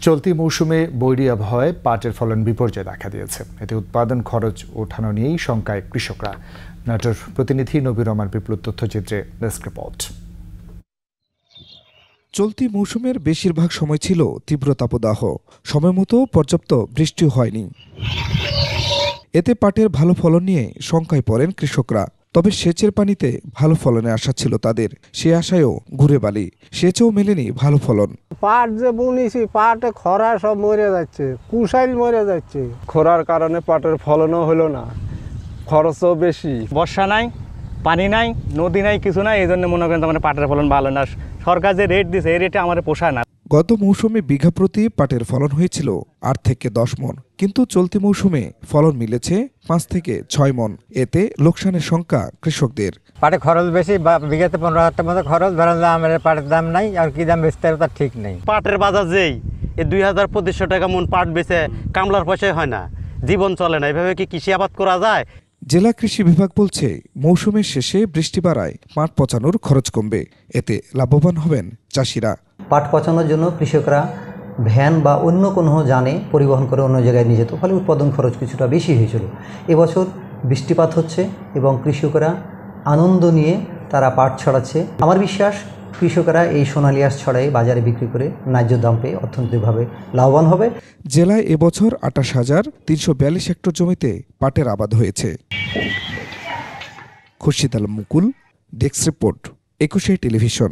চলতি মৌসুমে বৈরী আবহাওয়ায় পাটের ফলন বিপর্যয় দেখা দিয়েছে। এতে উৎপাদন খরচ ওঠানো নিয়েই শঙ্কায় কৃষকরা। নাটোর প্রতিনিধি নবীর রহমান বিপ্লব তথ্যচিত্রে ডেস্ক রিপোর্ট। চলতি মৌসুমের বেশিরভাগ সময় ছিল তীব্র তাপদাহ, সময়মতো পর্যাপ্ত বৃষ্টি হয়নি। এতে পাটের ভালো ফলন নিয়ে শঙ্কায় পড়েন কৃষকরা। তবে সেচের পানিতে ভালো ফলনের আশা ছিল তাদের, সে আশায়ও ঘুরে বালি। সেচেও মেলেনি ভালো ফলন। পাট যে বুনেছি, পাটে খরা সব মরে যাচ্ছে, কুশাইল মরে যাচ্ছে। খরার কারণে পাটের ফলনও হলো না, খরচও বেশি। বর্ষা নাই, পানি নাই, নদী নাই, কিছু নাই। এই জন্য মনে করেন আমাদের পাটের ফলন ভালো না। সরকার যে রেট দিচ্ছে এই রেটে আমাদের পোষায় না। গত মৌসুমে বিঘা প্রতি পাটের ফলন হয়েছিল 8 থেকে 10 মন, কিন্তু চলতি মৌসুমে ফলন মিলেছে 5 থেকে 6 মন। এতে লোকসানের শঙ্কা কৃষকদের। পাটে খরচ বেশি, বিঘাতে 15,000 মতো খরচ, আমাদের পাটের দাম নাই, আর কি দাম বেচতে হবে তার ঠিক নেই। পাটের বাজার যেই 2,000-2,500 টাকা মন পাট বেচে কামলার পয়সায় হয় না, জীবন চলে না। এভাবে কি কৃষি আবাদ করা যায়? জেলা কৃষি বিভাগ বলছে মৌসুমের শেষে বৃষ্টি বাড়ায় পাট পচানোর খরচ কমবে, এতে লাভবান হবেন চাষিরা। পাট পচানোর জন্য কৃষকরা ভ্যান বা অন্য কোনো যানে পরিবহন করে অন্য জায়গায় নিয়ে যেত, ফলে উৎপাদন খরচ কিছুটা বেশি হয়েছিল। এবছর বৃষ্টিপাত হচ্ছে এবং কৃষকরা আনন্দ নিয়ে তারা পাট ছড়াচ্ছে। আমার বিশ্বাস কৃষকরা এই সোনালী আঁশ ছড়াই বাজারে বিক্রি করে ন্যায্য দাম পেয়ে অর্থনৈতিকভাবে লাভবান হবে। জেলায় এবছর 28,342 হেক্টর জমিতে পাটের আবাদ হয়েছে। খুরশিদ আলম মুকুল, ডেস্ক রিপোর্ট, 21 টেলিভিশন।